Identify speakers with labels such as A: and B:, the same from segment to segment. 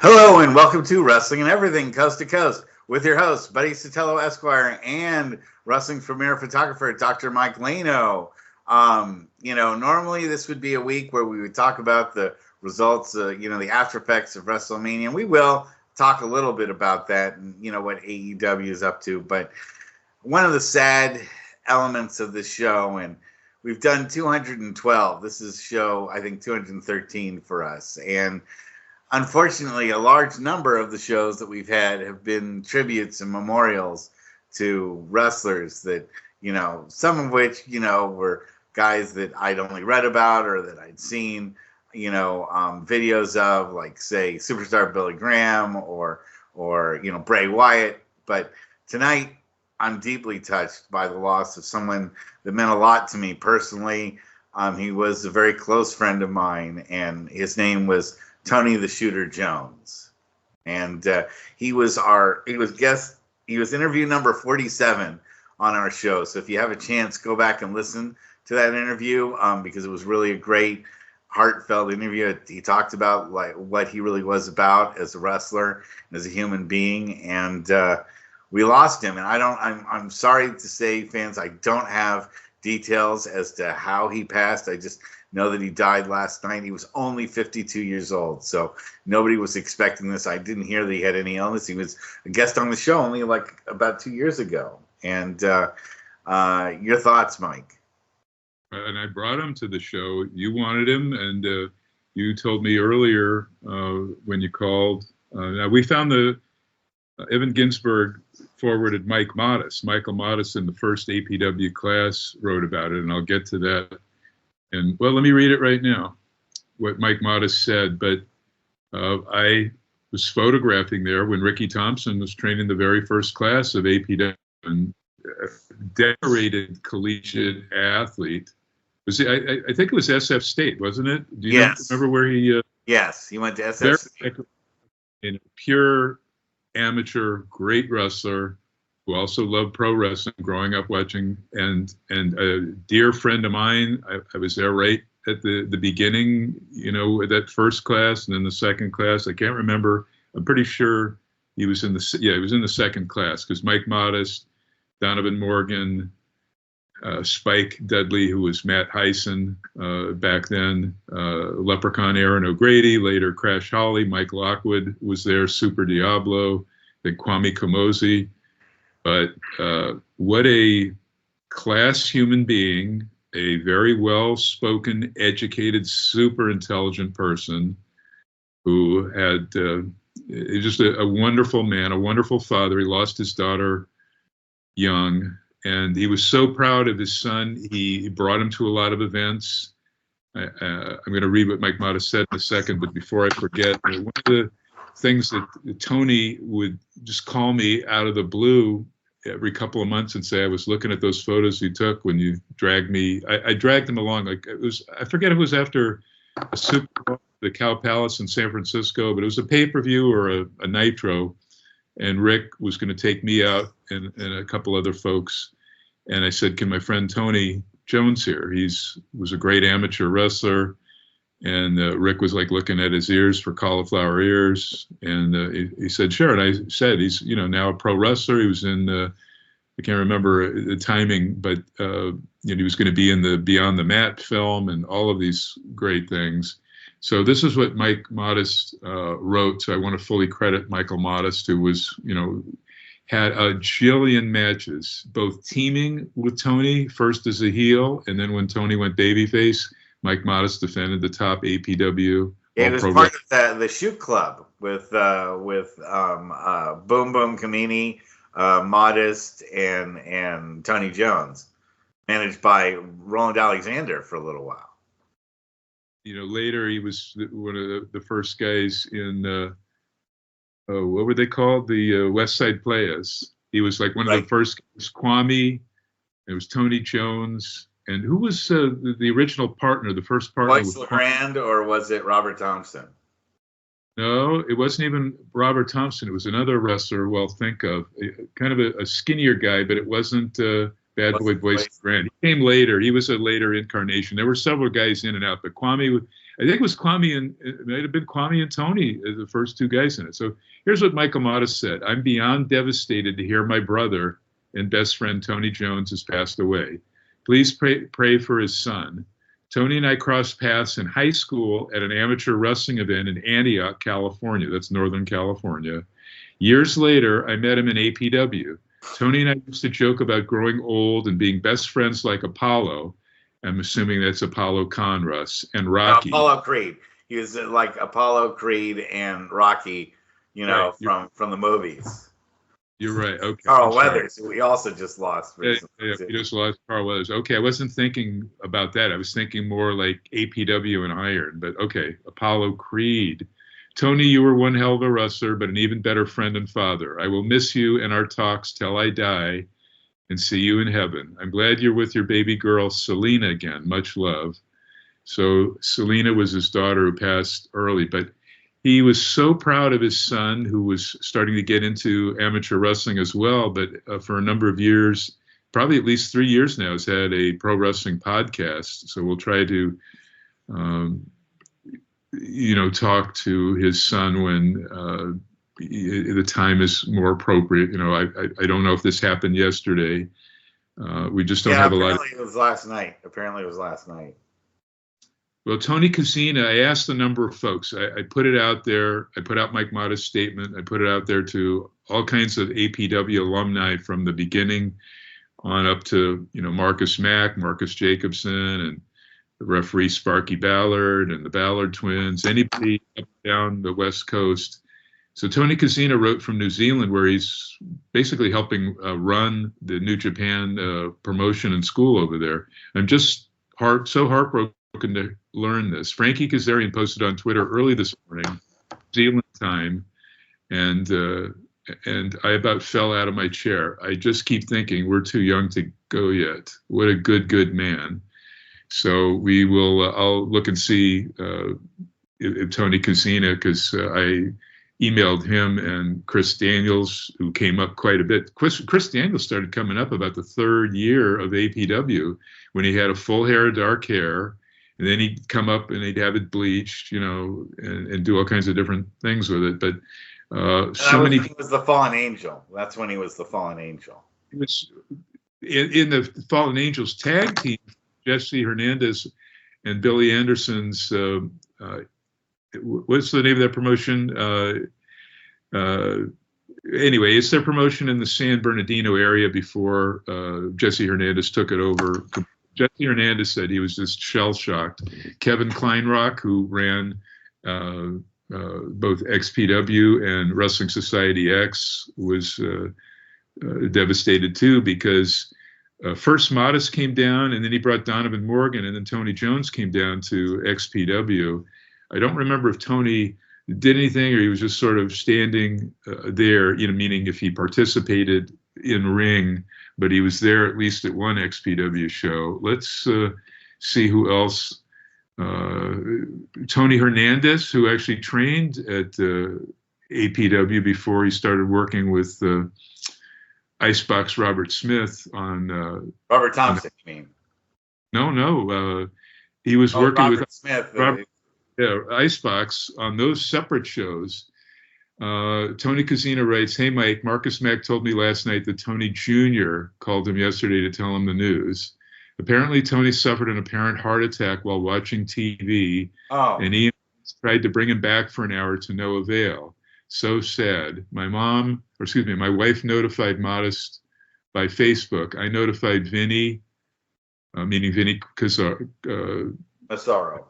A: Hello and welcome to Wrestling and Everything Coast to Coast with your host, Buddy Sotelo Esquire, and wrestling premier photographer, Dr. Mike Lano. Normally this would be a week where we would talk about the results, the after effects of WrestleMania. And we will talk a little bit about that and, what AEW is up to. But one of the sad elements of this show, and we've done 212. This is show, I think, 213 for us. And unfortunately, a large number of the shows that we've had have been tributes and memorials to wrestlers that, some of which, were guys that I'd only read about or that I'd seen, videos of, like, say, Superstar Billy Graham or Bray Wyatt. But tonight, I'm deeply touched by the loss of someone that meant a lot to me personally. He was a very close friend of mine, and his name was Tony the Shooter Jones, and he was interview number 47 on our show. So if you have a chance, go back and listen to that interview because it was really a great, heartfelt interview. He talked about like what he really was about as a wrestler and as a human being, and we lost him. And I'm sorry to say, fans, I don't have details as to how he passed. I just know that he died last night. He was only 52 years old, so nobody was expecting this. I didn't hear that he had any illness. He was a guest on the show only like about 2 years ago. And your thoughts, Mike?
B: And I brought him to the show. You wanted him, and you told me earlier when you called. Now we found Evan Ginsberg forwarded Mike Modest. Michael Modest in the first APW class wrote about it, and I'll get to that. And, well, let me read it right now, what Mike Modest said. But I was photographing there when Ricky Thompson was training the very first class of APW, and a decorated collegiate athlete. I think it was SF State, wasn't it? Do you remember where he...
A: Yes, he went to SF State.
B: A pure amateur, great wrestler who also loved pro wrestling, growing up watching, and a dear friend of mine. I was there right at the beginning, that first class, and then the second class. I can't remember. I'm pretty sure he was in the second class, because Mike Modest, Donovan Morgan, Spike Dudley, who was Matt Hyson back then, Leprechaun Aaron O'Grady, later Crash Holly, Mike Lockwood was there, Super Diablo, then Kwame Kamosi. But what a class human being, a very well-spoken, educated, super intelligent person who had just a wonderful man, a wonderful father. He lost his daughter young, and he was so proud of his son. He brought him to a lot of events. I'm going to read what Mike Modest said in a second, but before I forget, one of the things that Tony would just call me out of the blue every couple of months and say, I was looking at those photos you took when you dragged me. I dragged him along. Like it was, I forget if it was after a Super Bowl, the Cow Palace in San Francisco, but it was a pay-per-view or a Nitro. And Rick was going to take me out and a couple other folks. And I said, can my friend Tony Jones here? Was a great amateur wrestler. And Rick was like looking at his ears for cauliflower ears. And he said, sure. And I said, he's, now a pro wrestler. He was in, I can't remember the timing, but he was going to be in the Beyond the Mat film and all of these great things. So this is what Mike Modest wrote. So I want to fully credit Michael Modest, who was, had a jillion matches, both teaming with Tony, first as a heel, and then when Tony went babyface, Mike Modest defended the top APW.
A: Yeah, it was part of the Shoot Club with Boom Boom Kamini, Modest, and Tony Jones, managed by Roland Alexander for a little while.
B: Later he was one of the first guys in, what were they called? The West Side Players. He was like one of the first guys. Kwame, it was Tony Jones. And who was the original partner, the first partner?
A: Royce LeGrand, or was it Robert Thompson?
B: No, it wasn't even Robert Thompson. It was another wrestler, think of. Kind of a skinnier guy, but it wasn't Bad Boy Royce LeGrand. He came later. He was a later incarnation. There were several guys in and out, but Kwame I think it might have been Kwame and Tony, the first two guys in it. So here's what Michael Modest said: "I'm beyond devastated to hear my brother and best friend Tony Jones has passed away. Please pray for his son. Tony and I crossed paths in high school at an amateur wrestling event in Antioch, California. That's Northern California. Years later, I met him in APW. Tony and I used to joke about growing old and being best friends like Apollo." I'm assuming that's Apollo Khan, Russ, and Rocky.
A: Apollo Creed. He was like Apollo Creed and Rocky, right, from the movies.
B: You're right. Okay.
A: Carl Weathers. We also just lost.
B: Yeah, we just lost Carl Weathers. Okay, I wasn't thinking about that. I was thinking more like APW and Iron. But okay, Apollo Creed. Tony, you were one hell of a wrestler, but an even better friend and father. I will miss you and our talks till I die, and see you in heaven. I'm glad you're with your baby girl, Selena, again. Much love. So Selena was his daughter who passed early, but he was so proud of his son, who was starting to get into amateur wrestling as well, but for a number of years, probably at least 3 years now, has had a pro wrestling podcast. So we'll try to, talk to his son when the time is more appropriate. I don't know if this happened yesterday. We just don't have a lot.
A: Apparently it was last night.
B: Well, Tony Kozina, I asked a number of folks. I put it out there. I put out Mike Modest's statement. I put it out there to all kinds of APW alumni from the beginning on up to, Marcus Mack, Marcus Jacobson, and the referee Sparky Ballard and the Ballard twins, anybody up and down the West Coast. So Tony Kozina wrote from New Zealand, where he's basically helping run the New Japan promotion and school over there. I'm just so heartbroken to learn this. Frankie Kazarian posted on Twitter early this morning, New Zealand time, and I about fell out of my chair. I just keep thinking we're too young to go yet. What a good man. So we will. I'll look and see if Tony Kozina, because I emailed him and Chris Daniels, who came up quite a bit. Chris Daniels started coming up about the third year of APW, when he had a full hair of dark hair, and then he'd come up and he'd have it bleached, and do all kinds of different things with it. But
A: he was the Fallen Angel. That's when he was the Fallen Angel.
B: He was in the Fallen Angels tag team. Jesse Hernandez and Billy Anderson's. What's the name of that promotion? Anyway, it's their promotion in the San Bernardino area before Jesse Hernandez took it over. Jesse Hernandez said he was just shell-shocked. Kevin Kleinrock, who ran both XPW and Wrestling Society X, was devastated too, because first Modest came down, and then he brought Donovan Morgan, and then Tony Jones came down to XPW. I don't remember if Tony did anything or he was just sort of standing there, meaning if he participated in ring, but he was there at least at one XPW show. Let's see who else. Tony Hernandez, who actually trained at APW before he started working with Icebox Robert Smith on.
A: Robert Thompson, you mean?
B: No. He was working
A: Robert
B: with
A: Smith.
B: Icebox on those separate shows. Tony Kozina writes, "Hey Mike, Marcus Mack told me last night that Tony Jr. called him yesterday to tell him the news. Apparently Tony suffered an apparent heart attack while watching TV, and Ian tried to bring him back for an hour to no avail. So sad. My wife notified Modest by Facebook. I notified Vinny, meaning Vinny Massaro,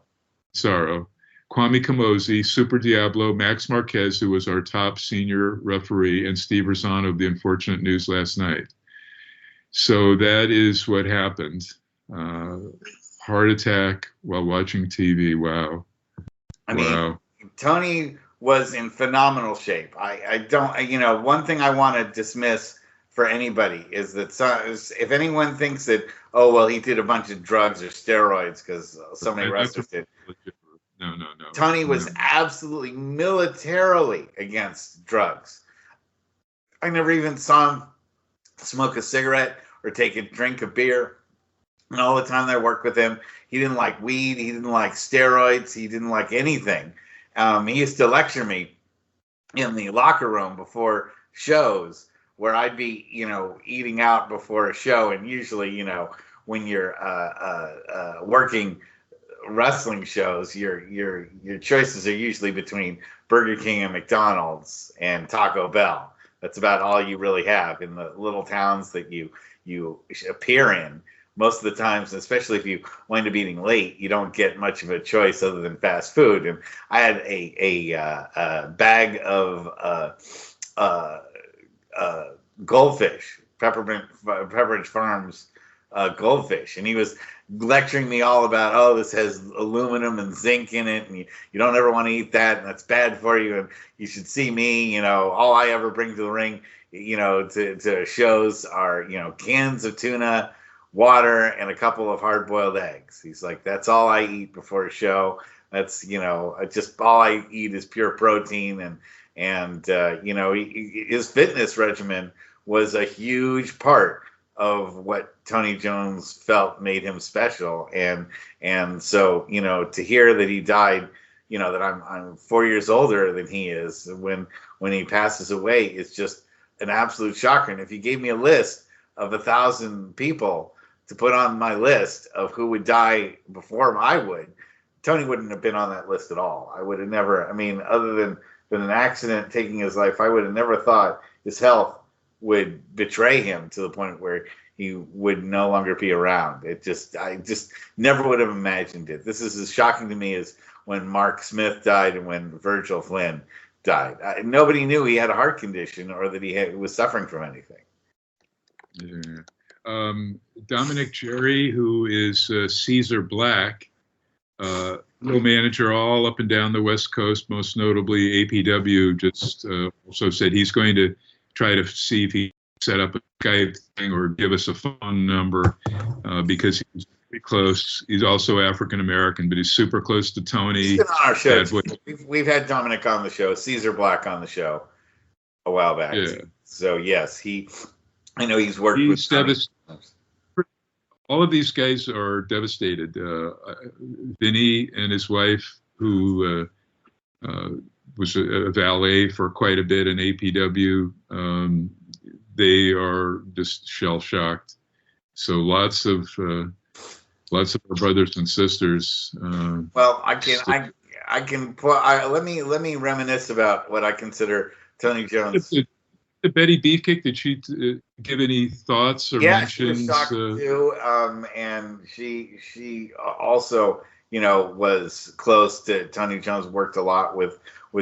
B: Kwame Kamosi, Super Diablo, Max Marquez, who was our top senior referee, and Steve Rosano of the unfortunate news last night." So that is what happened. Heart attack while watching TV. Wow.
A: I mean, Tony was in phenomenal shape. I don't, one thing I want to dismiss for anybody is that if anyone thinks that, he did a bunch of drugs or steroids, because so many wrestlers did.
B: No.
A: Tony was absolutely militarily against drugs. I never even saw him smoke a cigarette or take a drink of beer. And all the time that I worked with him, he didn't like weed, he didn't like steroids, he didn't like anything. He used to lecture me in the locker room before shows, where I'd be, eating out before a show, and usually, when you're working wrestling shows, your choices are usually between Burger King and McDonald's and Taco Bell. That's about all you really have in the little towns that you appear in. Most of the times, especially if you wind up eating late, you don't get much of a choice other than fast food. And I had a bag of goldfish, Pepperidge Farms goldfish, and he was lecturing me all about, oh, this has aluminum and zinc in it, and you don't ever want to eat that, and that's bad for you, and you should see me, all I ever bring to the ring, to shows are, cans of tuna, water, and a couple of hard-boiled eggs. He's like, that's all I eat before a show. That's, just all I eat is pure protein, and his fitness regimen was a huge part of what Tony Jones felt made him special. And so, to hear that he died, that I'm 4 years older than he is when he passes away, is just an absolute shocker. And if you gave me a list of 1,000 people to put on my list of who would die before I would, Tony wouldn't have been on that list at all. I would have never, other than an accident taking his life, I would have never thought his health would betray him to the point where he would no longer be around. I just never would have imagined it. This is as shocking to me as when Mark Smith died and when Virgil Flynn died. Nobody knew he had a heart condition or that he was suffering from anything.
B: Yeah. Dominic Jerry, who is Caesar Black, manager all up and down the West Coast, most notably APW, just also said he's going to try to see if he can set up a Skype thing or give us a phone number because he's pretty close. He's also African American, but he's super close to Tony.
A: He's been on our show. We've had Dominic on the show, Caesar Black on the show a while back.
B: Yeah.
A: So yes, I know he's worked with Tony.
B: All of these guys are devastated. Vinny and his wife, who was a valet for quite a bit in APW, they are just shell shocked. So lots of our brothers and sisters.
A: Well, let me reminisce about what I consider Tony Jones.
B: Betty Beefcake, did she give any thoughts or mentions?
A: Yeah, she was shocked too. And she also, was close to Tony Jones, worked a lot with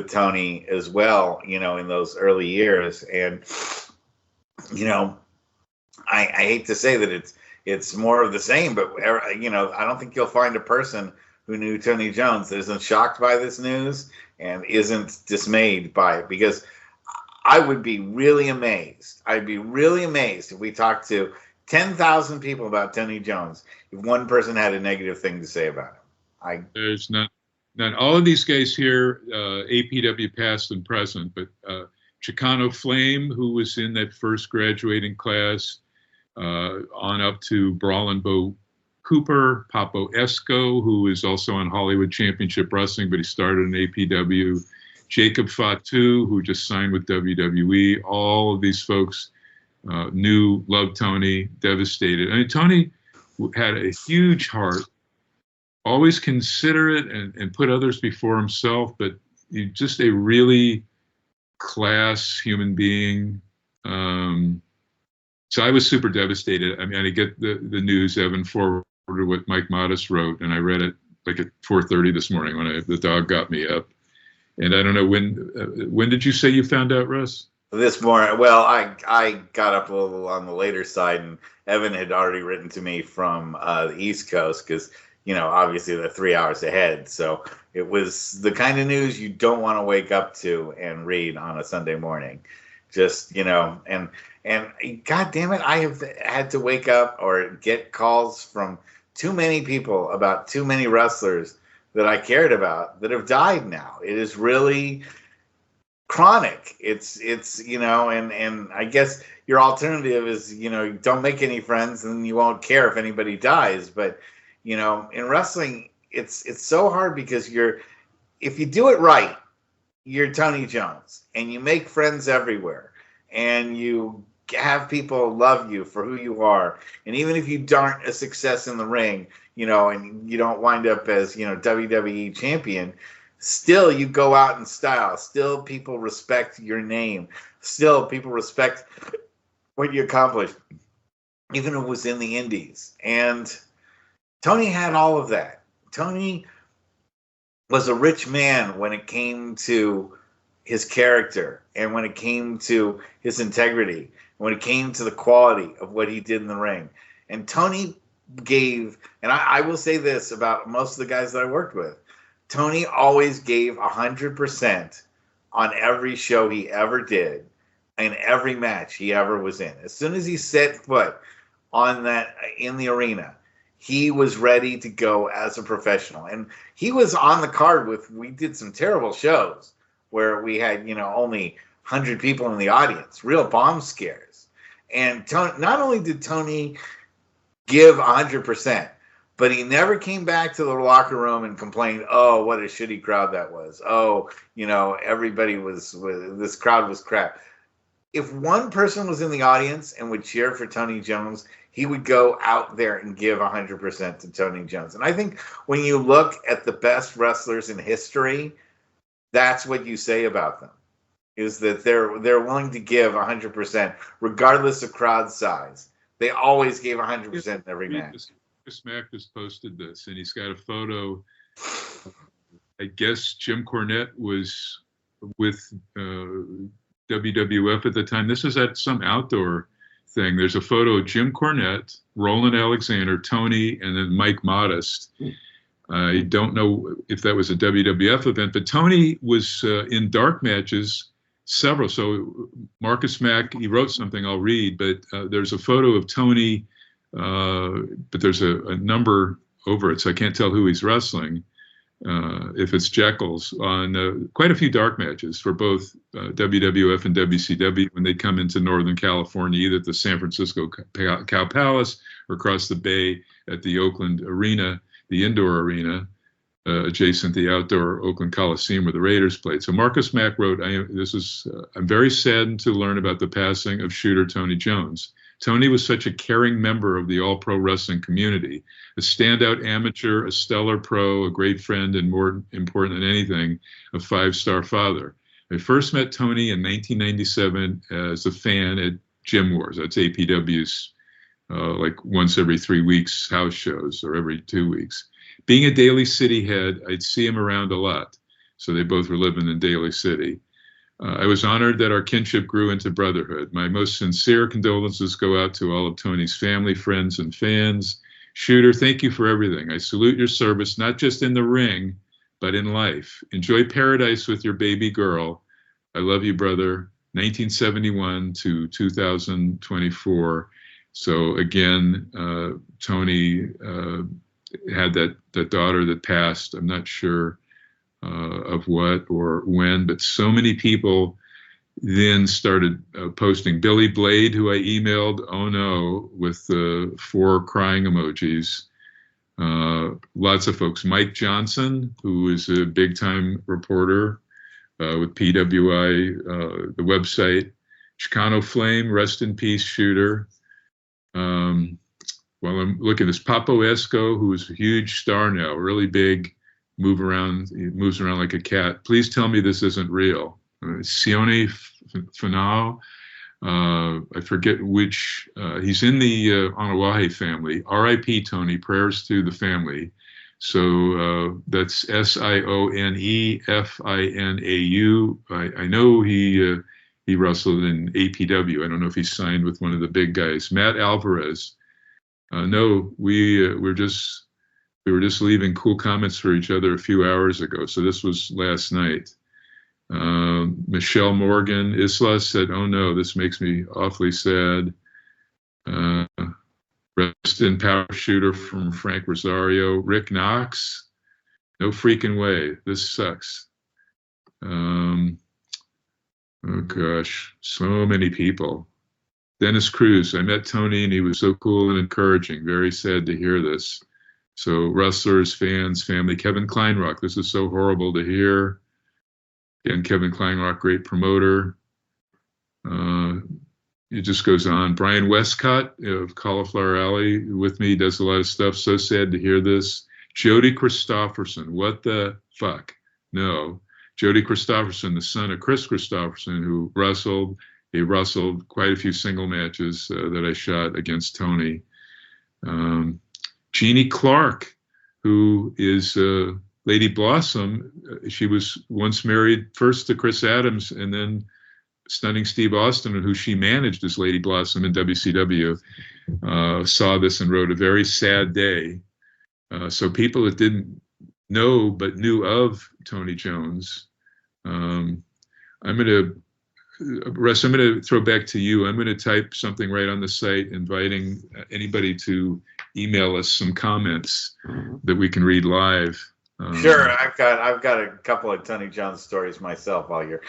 A: Tony as well, in those early years. And, I hate to say that it's more of the same, but, I don't think you'll find a person who knew Tony Jones that isn't shocked by this news and isn't dismayed by it, because I would be really amazed. I'd be really amazed if we talked to 10,000 people about Tony Jones if one person had a negative thing to say about him.
B: There's not all of these guys here, APW past and present, but Chicano Flame, who was in that first graduating class, on up to Brawlin' Bo Cooper, Papo Esco, who is also on Hollywood Championship Wrestling, but he started in APW. Jacob Fatu, who just signed with WWE. All of these folks loved Tony, devastated. Tony had a huge heart, always considerate and put others before himself, but he's just a really class human being. So I was super devastated. I get the news. Evan forwarded what Mike Modest wrote, and I read it like at 4:30 this morning when the dog got me up. And I don't know, when did you say you found out, Russ?
A: This morning. Well, I got up a little on the later side, and Evan had already written to me from the East Coast because, obviously they're 3 hours ahead. So it was the kind of news you don't want to wake up to and read on a Sunday morning. Just, and God damn it, I have had to wake up or get calls from too many people about too many wrestlers that I cared about that have died now. It is really, chronic. It's and I guess your alternative is don't make any friends and you won't care if anybody dies. But in wrestling, it's so hard because if you do it right, you're Tony Jones and you make friends everywhere and you have people love you for who you are. And even if you aren't a success in the ring, and you don't wind up as, WWE champion, still you go out in style. Still people respect your name. Still people respect what you accomplished, even if it was in the indies. And Tony had all of that. Tony was a rich man when it came to his character and when it came to his integrity, when it came to the quality of what he did in the ring. And Tony gave, and I will say this about most of the guys that I worked with, Tony always gave 100% on every show he ever did and every match he ever was in. As soon as he set foot in the arena, he was ready to go as a professional. And he was on the card we did some terrible shows where we had, only 100 people in the audience, real bomb scares. And not only did Tony give 100%, but he never came back to the locker room and complained, oh, what a shitty crowd that was. Oh, everybody this crowd was crap. If one person was in the audience and would cheer for Tony Jones, he would go out there and give 100% to Tony Jones. And I think when you look at the best wrestlers in history, that's what you say about them, is that they're willing to give 100% regardless of crowd size. They always gave 100% in every match.
B: Chris Mack just posted this, and he's got a photo. I guess Jim Cornette was with WWF at the time. This is at some outdoor thing. There's a photo of Jim Cornette, Roland Alexander, Tony, and then Mike Modest. I don't know if that was a WWF event, but Tony was in dark matches, several. So Marcus Mack, he wrote something I'll read, but there's a photo of Tony, but there's a number over it, so I can't tell who he's wrestling. If it's Jekylls, on quite a few dark matches for both WWF and WCW when they come into Northern California, either at the San Francisco Cow Palace or across the bay at the Oakland Arena, the indoor arena, adjacent the outdoor Oakland Coliseum where the Raiders played. So Marcus Mack wrote, I'm very saddened to learn about the passing of shooter Tony Jones. Tony was such a caring member of the all-pro wrestling community, a standout amateur, a stellar pro, a great friend, and more important than anything, a five-star father. I first met Tony in 1997 as a fan at Gym Wars. That's APW's like once every 3 weeks house shows, or every 2 weeks. Being a Daly City head, I'd see him around a lot. So they both were living in Daly City. I was honored that our kinship grew into brotherhood. My most sincere condolences go out to all of Tony's family, friends, and fans. Shooter, thank you for everything. I salute your service, not just in the ring, but in life. Enjoy paradise with your baby girl. I love you, brother. 1971 to 2024. So again, Tony had that daughter that passed. I'm not sure of what or when, but so many people then started posting. Billy Blade, who I emailed, oh no, with 4 crying emojis. Lots of folks. Mike Johnson, who is a big-time reporter with PWI, the website. Chicano Flame, rest in peace, shooter. Well, I'm looking at this. Papo Esco, who is a huge star now, really big, he moves around like a cat. Please tell me this isn't real. Sione Finau, I forget which, he's in the Anawahe family. R.I.P. Tony, prayers to the family. So that's SIONEFINAU. I know he wrestled in APW. I don't know if he signed with one of the big guys. Matt Alvarez. No, we were just leaving cool comments for each other a few hours ago. So this was last night. Michelle Morgan Isla said, oh no, this makes me awfully sad. Rest in power, shooter from Frank Rosario. Rick Knox, no freaking way. This sucks. Oh gosh, so many people. Dennis Cruz. I met Tony and he was so cool and encouraging. Very sad to hear this. So wrestlers, fans, family. Kevin Kleinrock. This is so horrible to hear. Again, Kevin Kleinrock, great promoter. Uh, it just goes on. Brian Westcott of Cauliflower Alley with me, does a lot of stuff. So sad to hear this. Jody Christopherson. What the fuck? No. Jody Christopherson, the son of Chris Christopherson, who wrestled. He wrestled quite a few single matches that I shot against Tony. Jeannie Clark, who is Lady Blossom. She was once married first to Chris Adams and then Stunning Steve Austin, who she managed as Lady Blossom in WCW, saw this and wrote a very sad day. So people that didn't know but knew of Tony Jones, I'm going to, Russ, I'm going to throw back to you. I'm going to type something right on the site inviting anybody to email us some comments that we can read live.
A: Sure, I've got a couple of Tony Jones stories myself while you're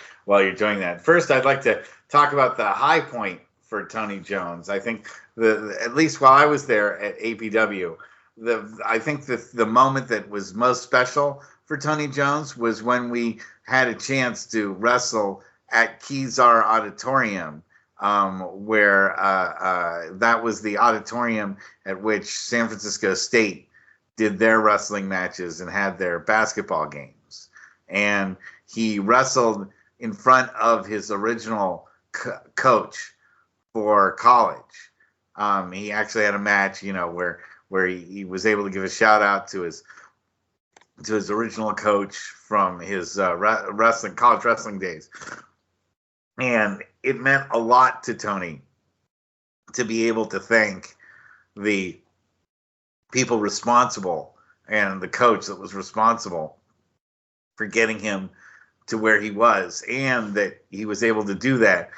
A: doing that. First, I'd like to talk about the high point for Tony Jones. I think at least while I was there at APW, I think the moment that was most special for Tony Jones was when we had a chance to wrestle at Kezar Auditorium, where that was the auditorium at which San Francisco State did their wrestling matches and had their basketball games. And he wrestled in front of his original coach for college. He actually had a match, where he was able to give a shout out to his original coach from his college wrestling days. And it meant a lot to Tony to be able to thank the people responsible and the coach that was responsible for getting him to where he was, and that he was able to do that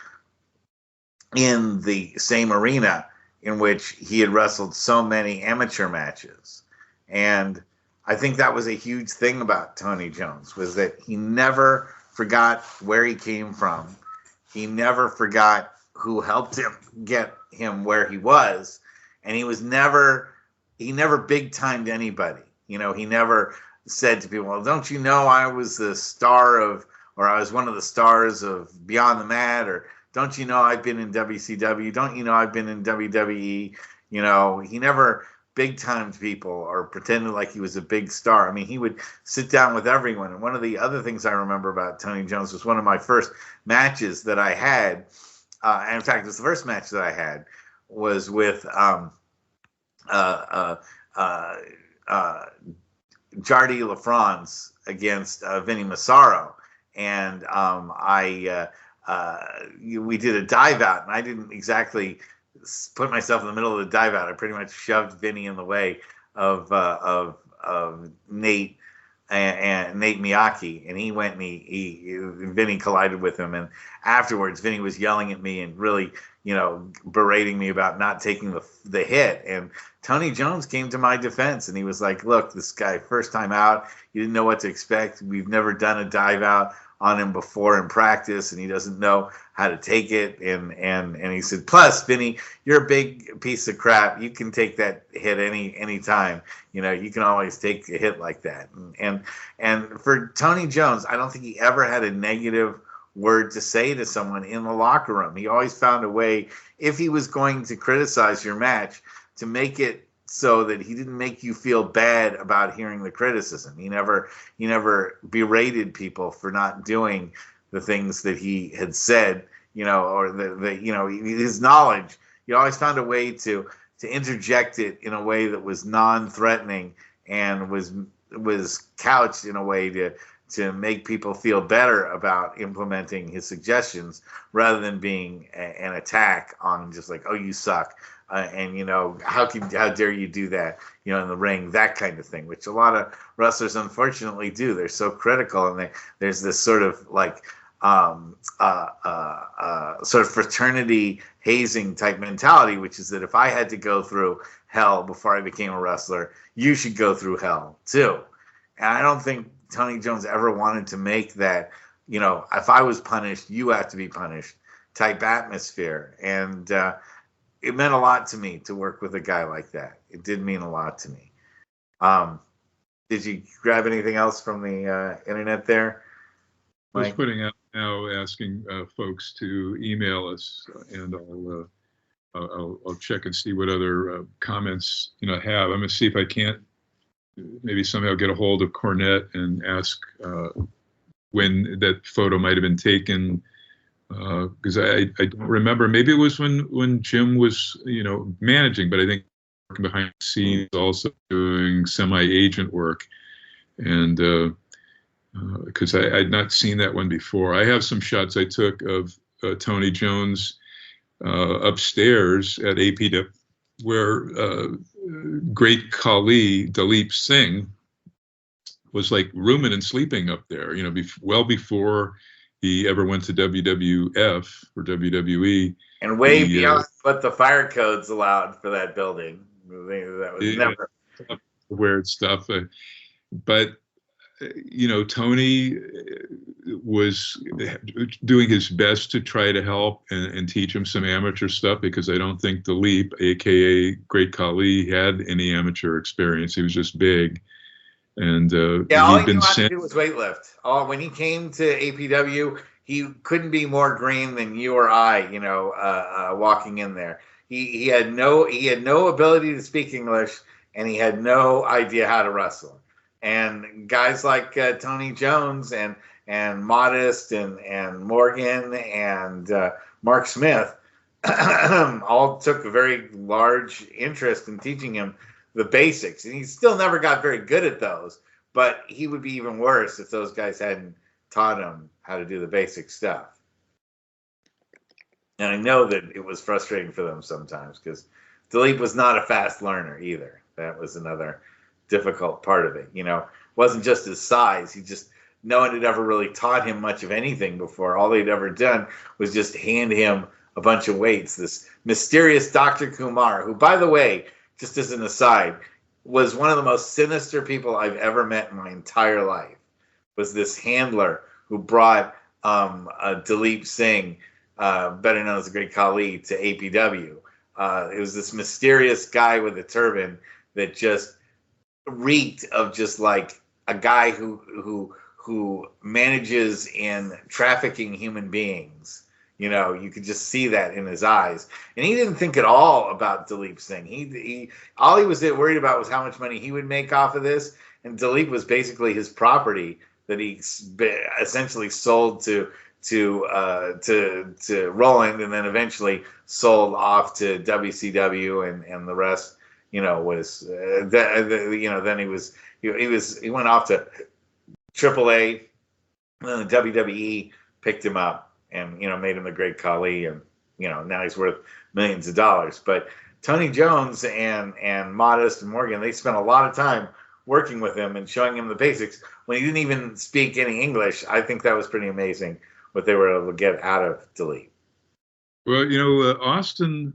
A: in the same arena in which he had wrestled so many amateur matches. And I think that was a huge thing about Tony Jones, was that he never forgot where he came from. He never forgot who helped him get him where he was. And he never big timed anybody. He never said to people, well, don't you know I was the star of, or I was one of the stars of Beyond the Mat, or don't you know I've been in WCW? Don't you know I've been in WWE? He never big timed people or pretended like he was a big star. I mean, he would sit down with everyone. And one of the other things I remember about Tony Jones was one of my first matches that I had. And in fact, it was the first match that I had was with Jardy LaFrance against Vinny Massaro, and we did a dive out, and I didn't exactly put myself in the middle of the dive out. I pretty much shoved Vinny in the way of Nate and Nate Miyake, and he went and Vinny collided with him, and afterwards Vinny was yelling at me and really berating me about not taking the hit. And Tony Jones came to my defense, and he was like, look, this guy, first time out, you didn't know what to expect. We've never done a dive out on him before in practice, and he doesn't know how to take it. And he said, plus, Vinny, you're a big piece of crap. You can take that hit any time. You can always take a hit like that. And for Tony Jones, I don't think he ever had a negative word to say to someone in the locker room. He always found a way, if he was going to criticize your match, to make it so that he didn't make you feel bad about hearing the criticism. He never berated people for not doing the things that he had said, or his knowledge. He always found a way to interject it in a way that was non-threatening and was couched in a way to make people feel better about implementing his suggestions, rather than being an attack on just like, oh, you suck. And how dare you do that, in the ring, that kind of thing, which a lot of wrestlers unfortunately do. They're so critical, and there's this sort of like sort of fraternity hazing type mentality, which is that if I had to go through hell before I became a wrestler, you should go through hell too. And I don't think Tony Jones ever wanted to make that if I was punished, you have to be punished type atmosphere. And it meant a lot to me to work with a guy like that. It did mean a lot to me. Did you grab anything else from the internet there, Mike?
B: Just putting out now, asking folks to email us, and I'll check and see what other comments have. I'm gonna see if I can't maybe somehow get a hold of Cornette and ask when that photo might have been taken, because I don't remember. Maybe it was when Jim was managing, but I think working behind the scenes, also doing semi-agent work, and because I'd not seen that one before. I have some shots I took of Tony Jones upstairs at APW, where great Khali Dalip Singh was like rooming and sleeping up there, well before he ever went to WWF or WWE.
A: And way beyond what the fire codes allowed for that building. That was never
B: weird stuff. But Tony was doing his best to try to help and teach him some amateur stuff, because I don't think Dalip, aka Great Khali, had any amateur experience. He was just big. And
A: all he knew how to do was weightlift. When he came to APW, he couldn't be more green than you or I, walking in there. He had no ability to speak English, and he had no idea how to wrestle. And guys like Tony Jones and Modest and Morgan and Mark Smith all took a very large interest in teaching him the basics. And he still never got very good at those, but he would be even worse if those guys hadn't taught him how to do the basic stuff. And I know that it was frustrating for them sometimes, because Dalip was not a fast learner either. That was another difficult part of it. It wasn't just his size. No one had ever really taught him much of anything before. All they'd ever done was just hand him a bunch of weights. This mysterious Dr. Kumar, who, by the way, just as an aside, was one of the most sinister people I've ever met in my entire life, was this handler who brought Dalip Singh, better known as the Great Khali, to APW. It was this mysterious guy with a turban that just reeked of just like a guy who manages in trafficking human beings. You could just see that in his eyes. And he didn't think at all about Dalip Singh. All he was worried about was how much money he would make off of this. And Dalip was basically his property that he essentially sold to Roland, and then eventually sold off to WCW, and the rest, was then he went off to AAA, and then the WWE picked him up and made him the Great Khali, and now he's worth millions of dollars. But Tony Jones and Modest and Morgan, they spent a lot of time working with him and showing him the basics when he didn't even speak any English. I think that was pretty amazing what they were able to get out of Dalip.
B: Well, Austin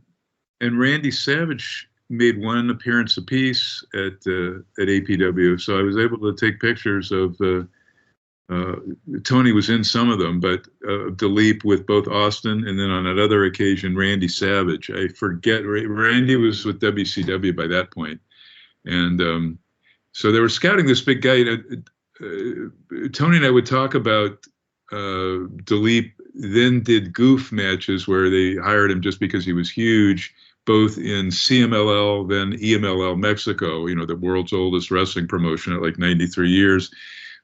B: and Randy Savage made one appearance apiece at APW, so I was able to take pictures of Tony was in some of them, but Dalip with both Austin, and then on another occasion Randy Savage. I forget, Randy was with WCW by that point, and so they were scouting this big guy. Tony and I would talk about Dalip then did goof matches where they hired him just because he was huge, both in CMLL, then EMLL Mexico, the world's oldest wrestling promotion at like 93 years,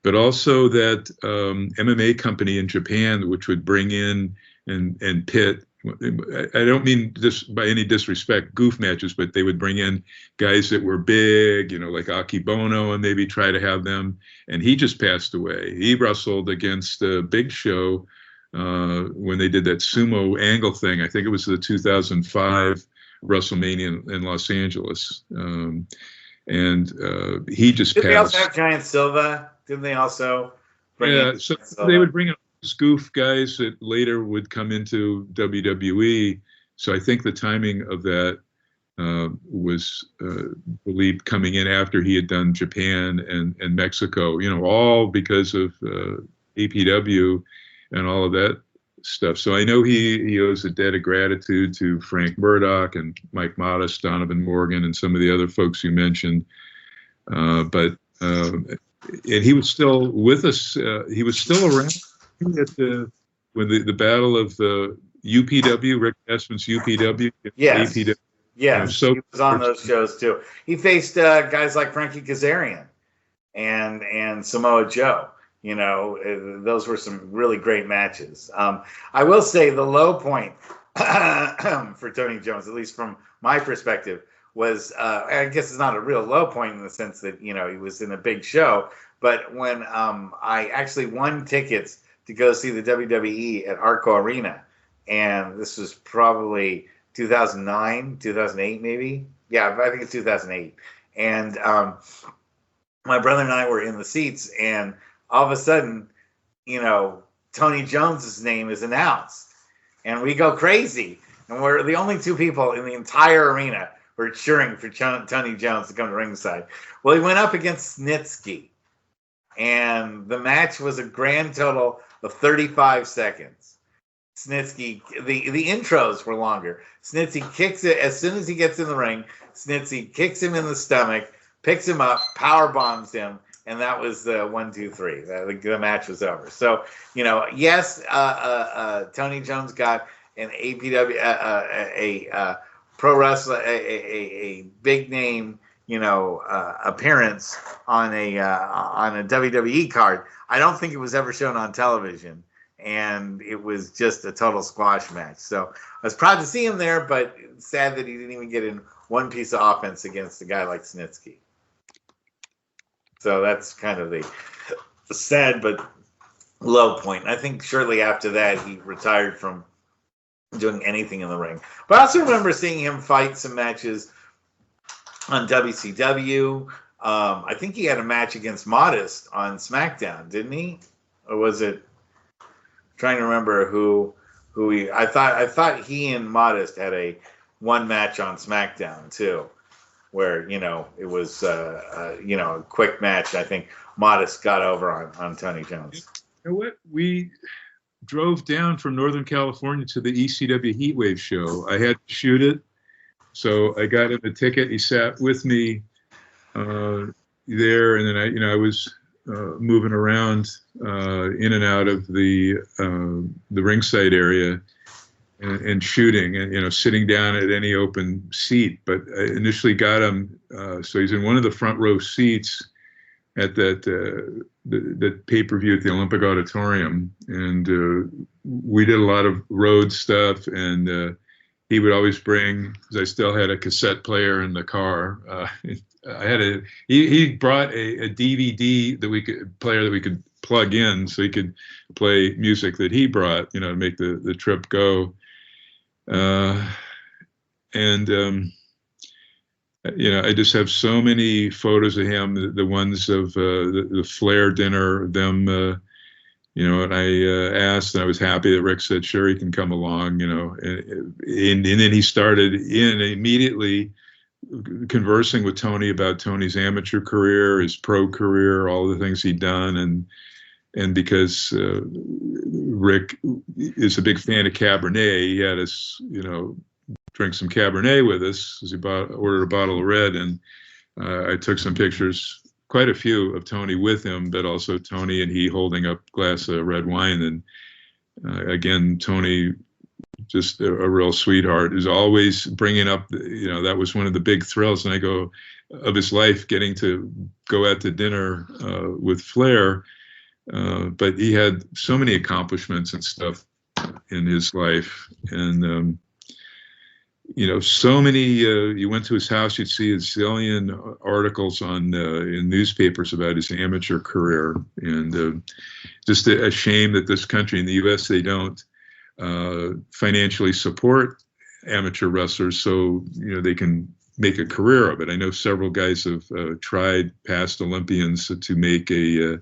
B: but also that MMA company in Japan, which would bring in and pit. I don't mean this by any disrespect, goof matches, but they would bring in guys that were big, like Akibono, and maybe try to have them. And he just passed away. He wrestled against Big Show when they did that sumo angle thing. I think it was the 2005 WrestleMania in Los Angeles. And he just passed.
A: Did they also have Giant Silva? Didn't they also bring in
B: so they would bring in goof guys that later would come into WWE. So I think the timing of that was believed coming in after he had done Japan and Mexico, all because of APW and all of that stuff. So I know he owes a debt of gratitude to Frank Murdoch and Mike Modest, Donovan Morgan, and some of the other folks you mentioned. And he was still with us. He was still around when the battle of the UPW, Rick Essman's UPW.
A: Yes.
B: APW.
A: Yes, he was on those shows too. He faced guys like Frankie Kazarian and Samoa Joe. Those were some really great matches. I will say the low point for Tony Jones, at least from my perspective, was I guess it's not a real low point in the sense that he was in a big show, but when I actually won tickets to go see the WWE at Arco Arena, and this was probably 2009, 2008, maybe. Yeah, I think it's 2008. And my brother and I were in the seats, and all of a sudden, Tony Jones's name is announced, and we go crazy. And we're the only two people in the entire arena who are cheering for Tony Jones to come to ringside. Well, he went up against Snitsky, and the match was a grand total of 35 seconds. Snitsky, the intros were longer. Snitsky kicks it as soon as he gets in the ring. Snitsky kicks him in the stomach, picks him up, power bombs him, and that was the 1, 2, 3. The match was over. So yes, Tony Jones got an APW, a pro wrestler, a big name, appearance on a WWE card. I don't think it was ever shown on television. And it was just a total squash match. So I was proud to see him there, but sad that he didn't even get in one piece of offense against a guy like Snitsky. So that's kind of the sad but low point. I think shortly after that, he retired from doing anything in the ring. But I also remember seeing him fight some matches on WCW. I think he had a match against Modest on SmackDown, didn't he? Or was it? Trying to remember who he. I thought he and Modest had a one match on SmackDown too, where it was a quick match. I think Modest got over on Tony Jones.
B: You know what? We drove down from Northern California to the ECW Heatwave show. I had to shoot it, so I got him a ticket. He sat with me there, and then I was moving around in and out of the ringside area and shooting, and sitting down at any open seat. But I initially got him, so he's in one of the front row seats at that pay-per-view at the Olympic Auditorium, and we did a lot of road stuff, and he would always bring, because I still had a cassette player in the car. He brought a DVD player that we could plug in, so he could play music that he brought, to make the trip go. I just have so many photos of him, the ones of the Flair dinner, them, and I asked, and I was happy that Rick said, sure, he can come along, and then he started immediately conversing with Tony about Tony's amateur career, his pro career, all the things he'd done, and because Rick is a big fan of Cabernet, he had us, drink some Cabernet with us as he ordered a bottle of red, and I took some pictures, quite a few, of Tony with him, but also Tony and he holding up a glass of red wine, and again, Tony, just a real sweetheart, is always bringing up, that was one of the big thrills, and I go, of his life, getting to go out to dinner with Flair. But he had so many accomplishments and stuff in his life, and so many. You went to his house, you'd see a zillion articles on in newspapers about his amateur career, and just a shame that this country, in the U.S., they don't financially support amateur wrestlers, so they can make a career of it. I know several guys have tried, past Olympians, to make a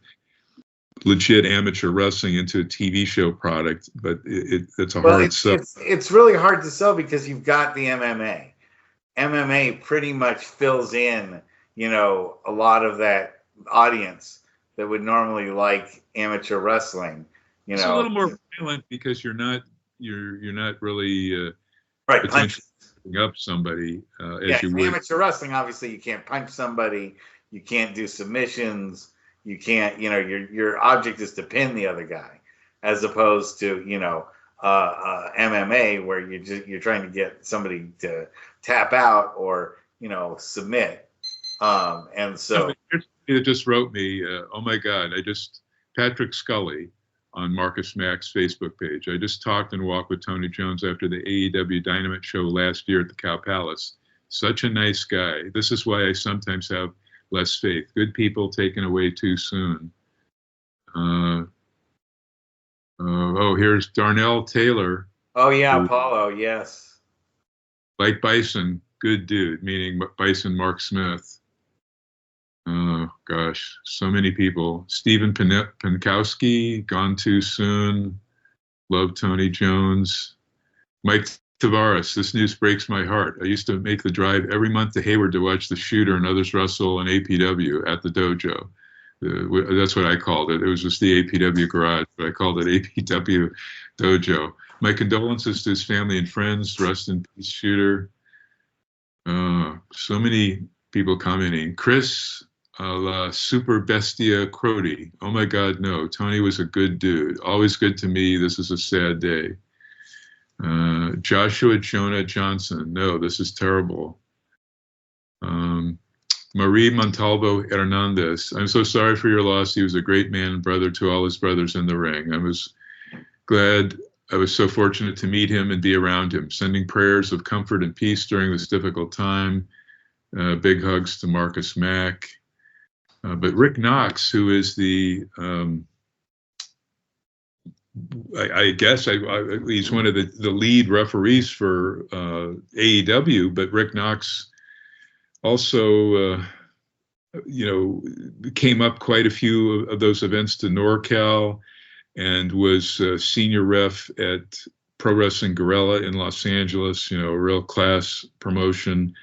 B: legit amateur wrestling into a TV show product, but it's a hard sell.
A: It's really hard to sell because you've got the MMA. MMA pretty much fills in, a lot of that audience that would normally like amateur wrestling. You
B: It's a
A: know,
B: little more violent because you're not really
A: right?
B: potentially up somebody
A: Yeah,
B: as you would.
A: amateur wrestling. Obviously, you can't punch somebody. You can't do submissions. You can't. You know, your object is to pin the other guy, as opposed to MMA where you're trying to get somebody to tap out or submit. And so
B: It just wrote me, oh my God, Patrick Scully on Marcus Mack's Facebook page. I just talked and walked with Tony Jones after the AEW Dynamite show last year at the Cow Palace. Such a nice guy. This is why I sometimes have less faith. Good people taken away too soon. Here's Darnell Taylor.
A: Oh yeah, Apollo, yes.
B: Like Bison, good dude, meaning Bison Mark Smith. Oh gosh, so many people. Stephen Pankowski, gone too soon. Love Tony Jones. Mike Tavares, this news breaks my heart. I used to make the drive every month to Hayward to watch the Shooter and others wrestle in APW at the dojo. That's what I called it. It was just the APW garage, but I called it APW dojo. My condolences to his family and friends. Rest in peace, Shooter. So many people commenting. Chris La Super Bestia Crody. Oh my God, no. Tony was a good dude. Always good to me. This is a sad day. Joshua Jonah Johnson. No, this is terrible. Marie Montalvo Hernandez. I'm so sorry for your loss. He was a great man and brother to all his brothers in the ring. I was so fortunate to meet him and be around him. Sending prayers of comfort and peace during this difficult time. Big hugs to Marcus Mack. But Rick Knox, who is the, I guess he's one of the lead referees for AEW, but Rick Knox also, came up quite a few of those events to NorCal and was senior ref at Pro Wrestling Guerrilla in Los Angeles, a real class promotion.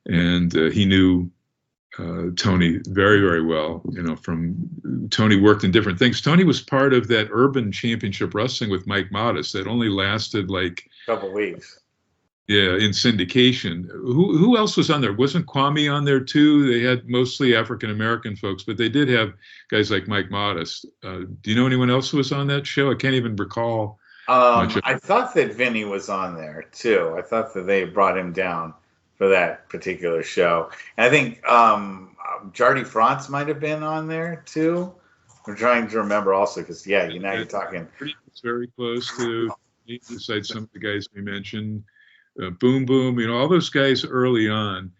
B: And he knew Tony very, very well. Tony worked in different things. Tony was part of that Urban Championship Wrestling with Mike Modest that only lasted like
A: a couple weeks.
B: Yeah, in syndication. Who else was on there? Wasn't Kwame on there too? They had mostly African American folks, but they did have guys like Mike Modest. Do you know anyone else who was on that show? I can't even recall.
A: I thought that Vinny was on there too. I thought that they brought him down for that particular show. And I think Jardy Franz might have been on there too. I'm trying to remember also because you're talking.
B: It's very close to besides some of the guys we mentioned. Boom Boom, all those guys early on.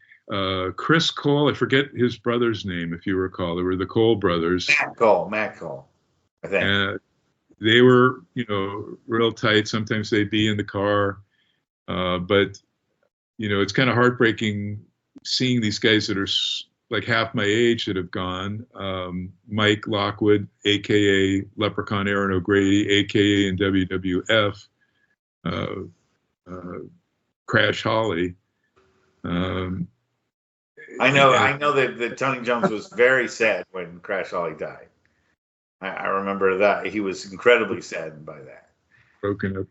B: Chris Cole, I forget his brother's name, if you recall. They were the Cole brothers.
A: Matt Cole, I think.
B: They were, real tight. Sometimes they'd be in the car. But, it's kind of heartbreaking seeing these guys that are like half my age that have gone. Mike Lockwood, a.k.a. Leprechaun Aaron O'Grady, a.k.a. in WWF. Crash Holly.
A: I know that Tony Jones was very sad when Crash Holly died. I remember that. He was incredibly saddened by that.
B: Broken up.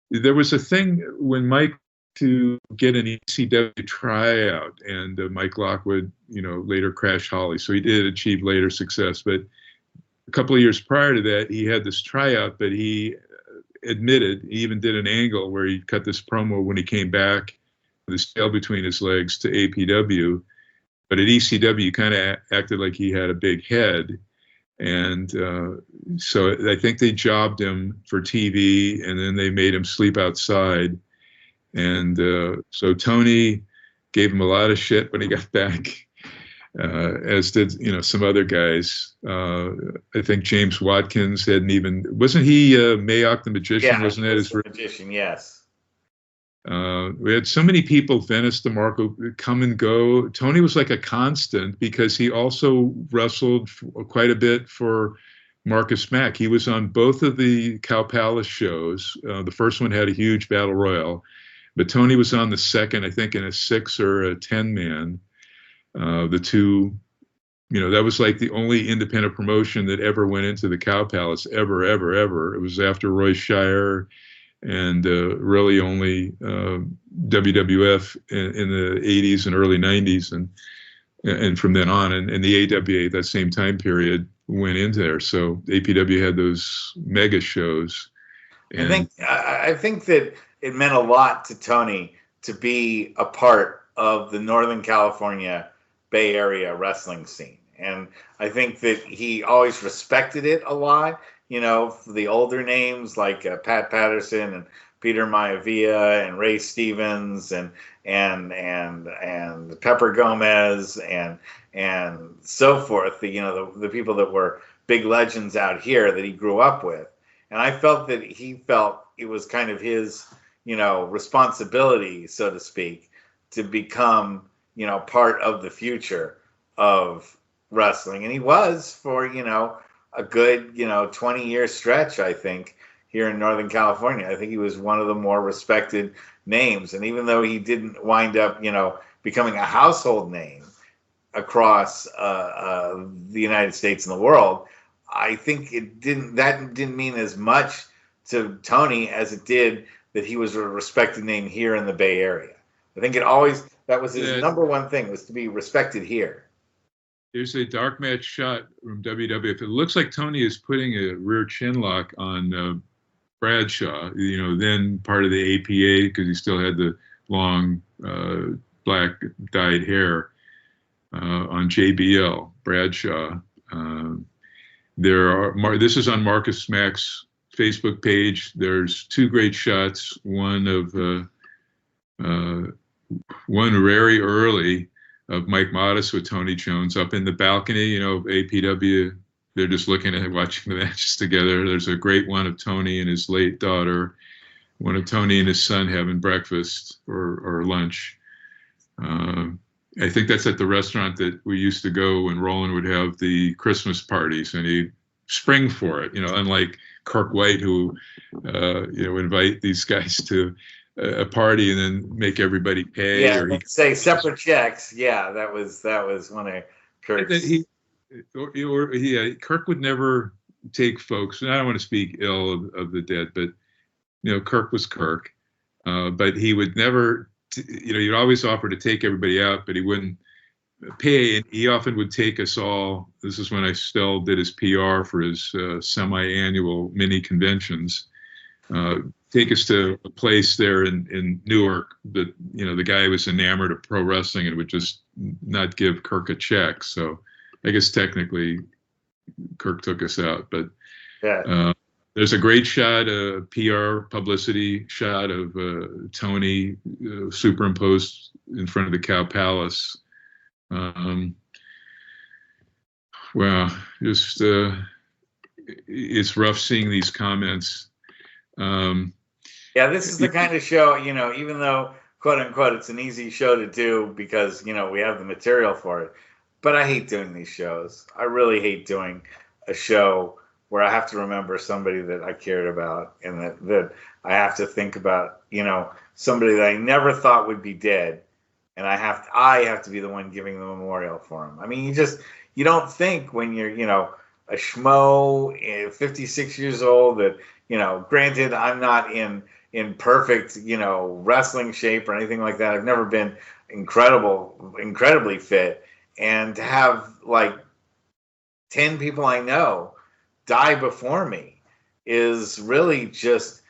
B: There was a thing when Mike to get an ECW tryout, and Mike Lockwood, later Crash Holly. So he did achieve later success. But a couple of years prior to that, he had this tryout, but he admitted, he even did an angle where he cut this promo when he came back with his tail between his legs to APW. But at ECW, he kind of acted like he had a big head. And so I think they jobbed him for TV, and then they made him sleep outside. And so Tony gave him a lot of shit when he got back, as did, some other guys. I think James Watkins wasn't he Mayock the Magician?
A: Yeah,
B: wasn't that his
A: magician? Yes.
B: We had so many people, Venice DeMarco, come and go. Tony was like a constant because he also wrestled quite a bit for Marcus Mack. He was on both of the Cow Palace shows. The first one had a huge battle royal, but Tony was on the second, I think, in a 6 or a 10 man. The two that was like the only independent promotion that ever went into the Cow Palace, ever, ever, ever. It was after Roy Shire and really only WWF in the 80s and early 90s, and from then on, and the AWA that same time period went into there. So APW had those mega shows.
A: And I think that it meant a lot to Tony to be a part of the Northern California Bay Area wrestling scene. And I think that he always respected it a lot. The older names like Pat Patterson and Peter Maivia and Ray Stevens and Pepper Gomez and so forth. The people that were big legends out here that he grew up with. And I felt that he felt it was kind of his, responsibility, so to speak, to become, part of the future of wrestling. And he was for, a good, 20-year stretch, I think, here in Northern California. I think he was one of the more respected names. And even though he didn't wind up, becoming a household name across the United States and the world, I think that didn't mean as much to Tony as it did that he was a respected name here in the Bay Area. I think that was his number one thing, was to be respected here.
B: There's a dark match shot from WWF. It looks like Tony is putting a rear chin lock on Bradshaw, then part of the APA, because he still had the long black dyed hair on JBL, Bradshaw. This is on Marcus Mack's Facebook page. There's two great shots. One very early of Mike Modest with Tony Jones up in the balcony. APW. They're just looking at watching the matches together. There's a great one of Tony and his late daughter. One of Tony and his son having breakfast or lunch. I think that's at the restaurant that we used to go when Roland would have the Christmas parties, and he'd spring for it. Unlike Kirk White, who invite these guys to a party and then make everybody pay.
A: Yeah, or he'd say separate checks. Yeah, that was one of Kirk's.
B: Kirk would never take folks, and I don't want to speak ill of the dead, but Kirk was Kirk, but he would never. He'd always offer to take everybody out, but he wouldn't pay. And he often would take us all. This is when I still did his PR for his semi-annual mini conventions. Take us to a place there in Newark that, the guy was enamored of pro wrestling and would just not give Kirk a check. So I guess technically Kirk took us out, but
A: yeah.
B: There's a great shot, a PR publicity shot of Tony superimposed in front of the Cow Palace. Just it's rough seeing these comments.
A: This is the kind of show, even though, quote unquote, it's an easy show to do because, we have the material for it. But I hate doing these shows. I really hate doing a show where I have to remember somebody that I cared about, and that I have to think about, somebody that I never thought would be dead, and I have to be the one giving the memorial for him. I mean, you don't think when you're, a schmo, 56 years old, that, granted, I'm not in perfect, wrestling shape or anything like that. I've never been incredibly fit, and to have like 10 people I know die before me is really just,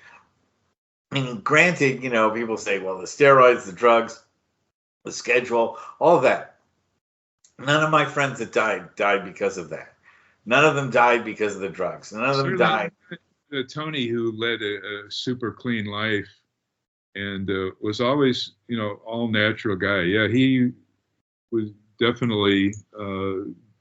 A: granted, people say, well, the steroids, the drugs, the schedule, all of that. None of my friends that died because of that. None of them died because of the drugs. None of them died.
B: Tony, who led a super clean life and was always, all natural guy. Yeah, he was definitely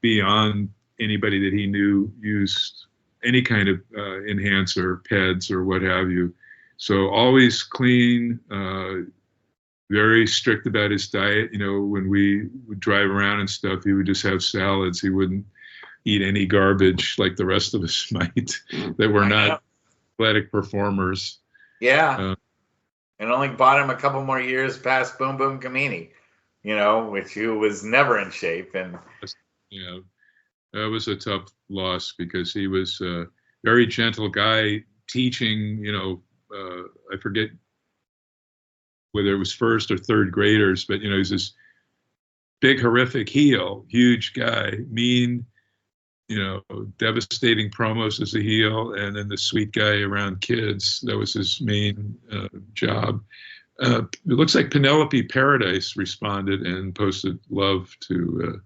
B: beyond anybody that he knew used any kind of enhancer, PEDs or what have you. So always clean, very strict about his diet. When we would drive around and stuff, he would just have salads. He wouldn't eat any garbage like the rest of us might that were not athletic performers.
A: Yeah. And only bought him a couple more years past Boom Boom Kamini, who was never in shape. And
B: Yeah, that was a tough loss because he was a very gentle guy teaching. I forget whether it was first or third graders, but he's this big, horrific heel, huge guy, mean, devastating promos as a heel, and then the sweet guy around kids. That was his main job. It looks like Penelope Paradise responded and posted love to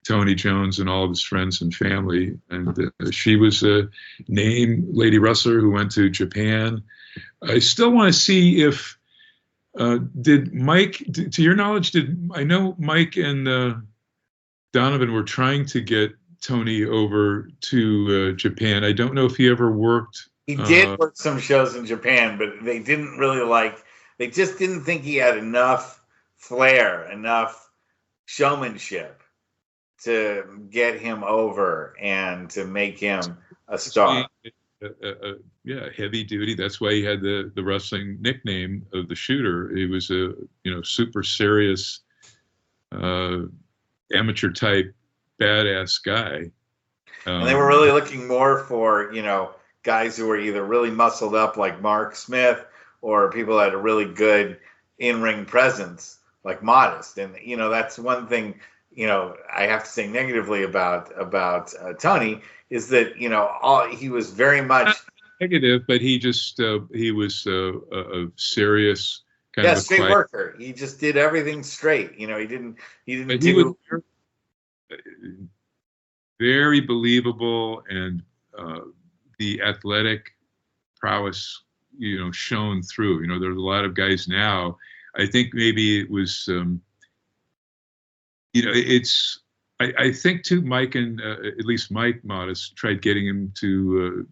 B: Tony Jones and all of his friends and family. And she was a named lady wrestler who went to Japan. I still want to see if did Mike, to your knowledge, I know Mike and Donovan were trying to get Tony over to Japan. I don't know if he ever worked.
A: He did work some shows in Japan, but they didn't really they just didn't think he had enough flair, enough showmanship to get him over and to make him a star.
B: Yeah, heavy duty. That's why he had the wrestling nickname of the Shooter. He was a super serious amateur type badass guy.
A: And they were really looking more for guys who were either really muscled up like Mark Smith or people that had a really good in-ring presence like Modest. And that's one thing I have to say negatively about Tony is that he was very much
B: negative, but he was a serious kind of a
A: straight worker. He just did everything straight. He didn't do
B: very believable, and the athletic prowess shone through. There's a lot of guys now. I think maybe it was I think too, Mike and at least Mike Modest tried getting him to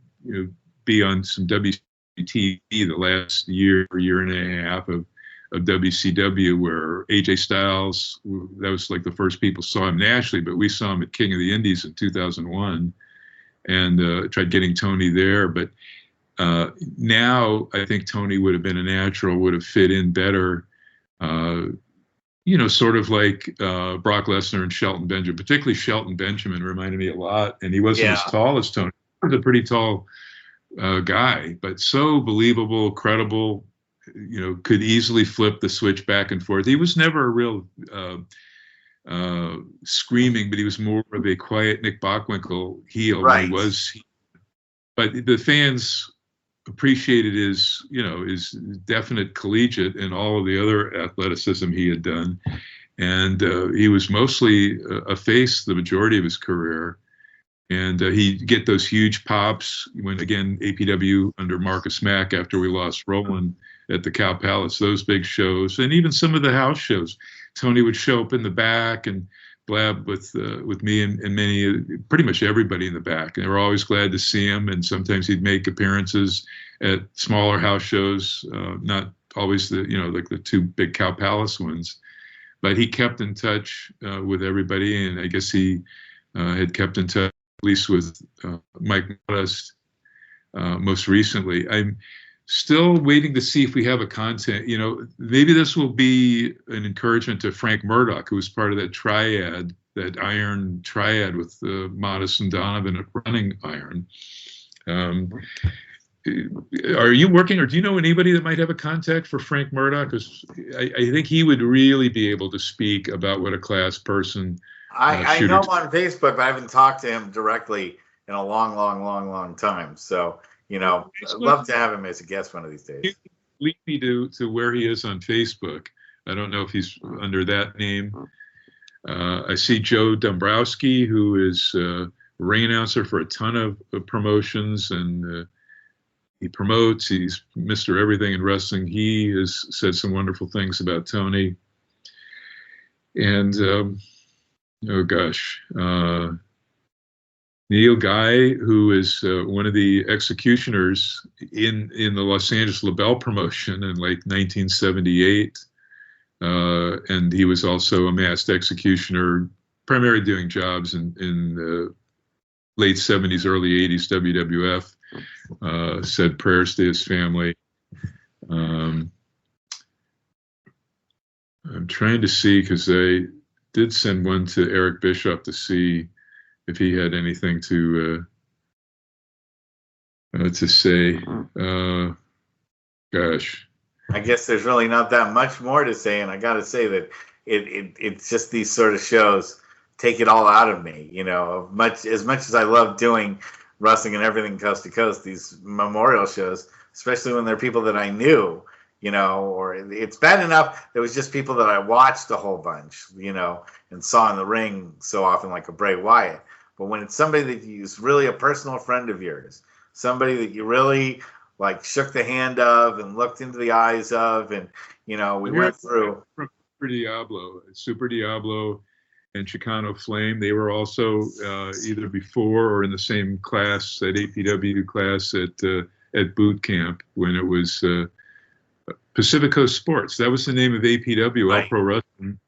B: be on some WTV the last year and a half of WCW, where AJ Styles, that was like the first people saw him nationally, but we saw him at King of the Indies in 2001 and tried getting Tony there. But now I think Tony would have been a natural, would have fit in better. Sort of like Brock Lesnar and Shelton Benjamin, particularly Shelton Benjamin reminded me a lot. And he wasn't as tall as Tony. He was a pretty tall guy, but so believable, credible, could easily flip the switch back and forth. He was never a real screaming, but he was more of a quiet Nick Bockwinkel heel.
A: Right.
B: But the fans appreciated his definite collegiate and all of the other athleticism he had done. And he was mostly a face the majority of his career. And he'd get those huge pops when, again, APW under Marcus Mack after we lost Roland at the Cow Palace, those big shows, and even some of the house shows. Tony would show up in the back and blab with me and pretty much everybody in the back. And they were always glad to see him. And sometimes he'd make appearances at smaller house shows, not always like the two big Cow Palace ones. But he kept in touch with everybody, and I guess he had kept in touch at least with Mike Modest most recently. I'm still waiting to see if we have a content. Maybe this will be an encouragement to Frank Murdoch, who was part of that triad, that Iron triad with Modest and Donovan at Running Iron. Are you working, or do you know anybody that might have a contact for Frank Murdoch? Because I think he would really be able to speak about what a class person.
A: I know him on Facebook, but I haven't talked to him directly in a long time. So, I'd love to have him as a guest one of these days.
B: Lead me to where he is on Facebook. I don't know if he's under that name. I see Joe Dombrowski, who is a ring announcer for a ton of promotions, and he promotes. He's Mr. Everything in wrestling. He has said some wonderful things about Tony. And oh gosh, Neil Guy, who is one of the executioners in the Los Angeles LaBelle promotion in like 1978. And he was also a masked executioner, primarily doing jobs in the late 70s, early 80s WWF, said prayers to his family. I'm trying to see, because did send one to Eric Bischoff to see if he had anything to say. Gosh.
A: I guess there's really not that much more to say, and I got to say that it's just these sort of shows take it all out of me. You know, as much as I love doing wrestling and everything coast to coast, these memorial shows, especially when they're people that I knew, you know, or it's bad enough it was just people that I watched a whole bunch, you know, and saw in the ring so often, like a Bray Wyatt. But when it's somebody that is really a personal friend of yours, somebody that you really like shook the hand of and looked into the eyes of, and you know, we went through
B: Super Diablo and Chicano Flame. They were also either before or in the same class, that APW class at boot camp when it was Pacific Coast Sports. That was the name of APW,
A: right.
B: All Pro Wrestling.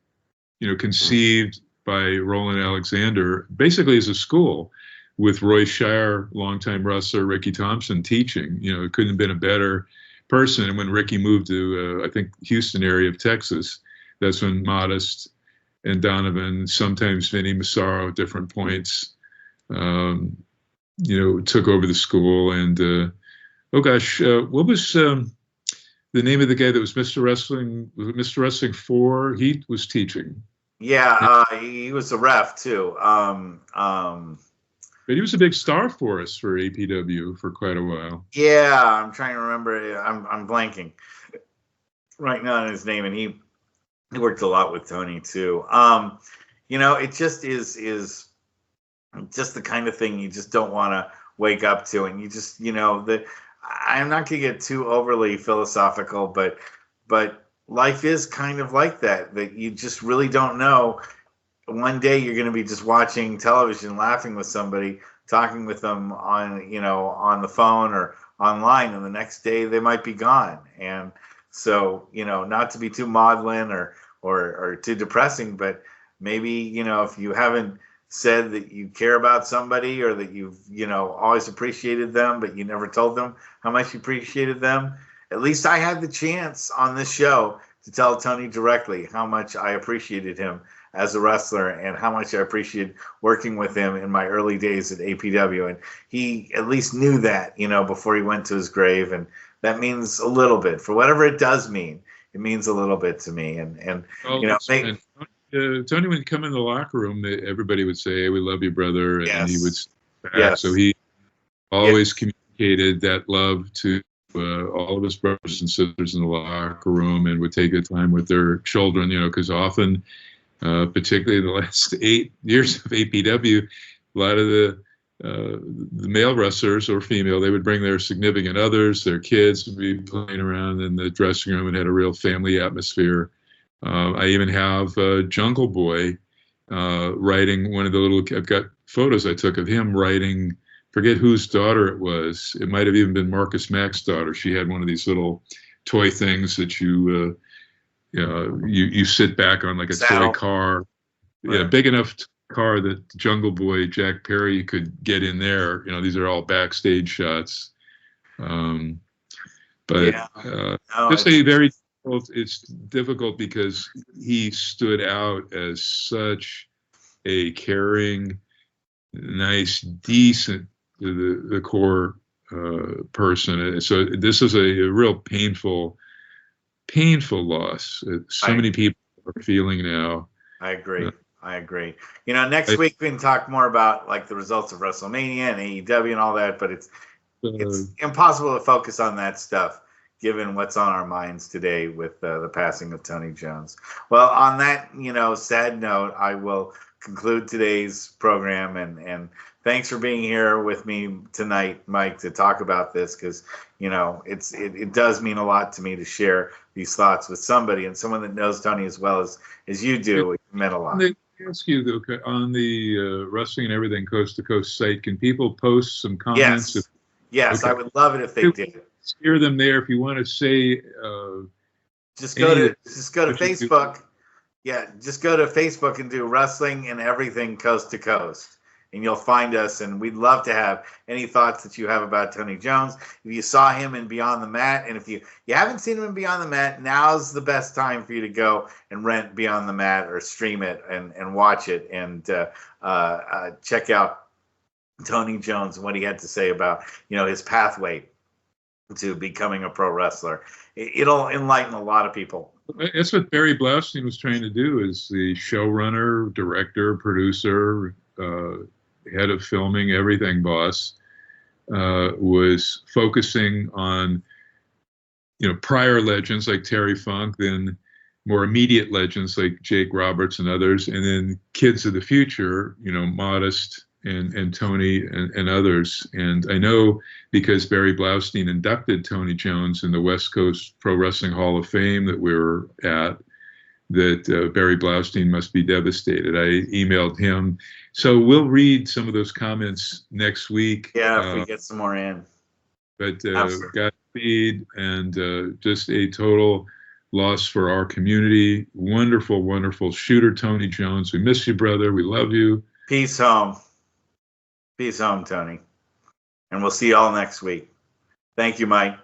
B: You know, conceived by Roland Alexander, basically as a school, with Roy Shire, longtime wrestler, Ricky Thompson teaching. You know, it couldn't have been a better person. And when Ricky moved to, I think, Houston area of Texas, that's when Modest and Donovan, sometimes Vinny Massaro at different points, you know, took over the school. And, what was the name of the guy that was Mr. Wrestling? Was it Mr. Wrestling 4? He was teaching.
A: Yeah, he was a ref too.
B: But he was a big star for us for APW for quite a while.
A: Yeah, I'm trying to remember. I'm blanking right now on his name, and he worked a lot with Tony too. You know, it just is just the kind of thing you just don't want to wake up to, and you just, you know, I'm not going to get too overly philosophical, but life is kind of like that you just really don't know. One day you're going to be just watching television, laughing with somebody, talking with them on, you know, on the phone or online, and the next day they might be gone. And so, you know, not to be too maudlin or too depressing, but maybe, you know, if you haven't said that you care about somebody, or that you've, you know, always appreciated them, but you never told them how much you appreciated them, at least I had the chance on this show to tell Tony directly how much I appreciated him as a wrestler and how much I appreciated working with him in my early days at APW. And he at least knew that, you know, before he went to his grave. And that means a little bit. For whatever it does mean, it means a little bit to me. And you know,
B: Tony would come in the locker room, everybody would say, "Hey, we love you, brother," and
A: yes.
B: he would back.
A: Yes.
B: So he always communicated that love to all of his brothers and sisters in the locker room, and would take the time with their children, you know, because often, particularly in the last 8 years of APW, a lot of the male wrestlers or female, they would bring their significant others, their kids would be playing around in the dressing room, and had a real family atmosphere. I even have Jungle Boy writing one of the little, I've got photos I took of him writing, forget whose daughter it was. It might have even been Marcus Mack's daughter. She had one of these little toy things that you sit back on, like a toy car. Right. Yeah, big enough car that Jungle Boy Jack Perry could get in there. You know, these are all backstage shots. It's difficult because he stood out as such a caring, nice, decent to the core person. So this is a real painful loss. Many people are feeling now.
A: I agree. You know, next week we can talk more about like the results of WrestleMania and AEW and all that, but it's impossible to focus on that stuff given what's on our minds today with the passing of Tony Jones. Well, on that, you know, sad note, I will conclude today's program, and thanks for being here with me tonight, Mike, to talk about this, because, you know, it does mean a lot to me to share these thoughts with somebody, and someone that knows Tony as well as you do. It meant a lot.
B: Let me ask you, though, on the Wrestling and Everything Coast to Coast site, can people post some comments?
A: Yes, okay. I would love it if they did.
B: Hear them there. If you want to say,
A: just go to Facebook. Yeah, just go to Facebook and do Wrestling and Everything Coast to Coast, and you'll find us. And we'd love to have any thoughts that you have about Tony Jones. If you saw him in Beyond the Mat, and if you haven't seen him in Beyond the Mat, now's the best time for you to go and rent Beyond the Mat or stream it and watch it and check out Tony Jones and what he had to say about, his pathway to becoming a pro wrestler. It'll enlighten a lot of people.
B: That's what Barry Blaustein was trying to do, as the showrunner, director, producer, head of filming, everything boss, was focusing on, prior legends like Terry Funk, then more immediate legends like Jake Roberts and others, and then kids of the future, Modest and Tony and others. And I know because Barry Blaustein inducted Tony Jones in the West Coast Pro Wrestling Hall of Fame that we were at, that Barry Blaustein must be devastated. I emailed him. So we'll read some of those comments next week.
A: Yeah, if we get some more in.
B: But Godspeed, and just a total loss for our community. Wonderful, wonderful shooter, Tony Jones. We miss you, brother. We love you.
A: Peace home. Peace home, Tony. And we'll see you all next week. Thank you, Mike.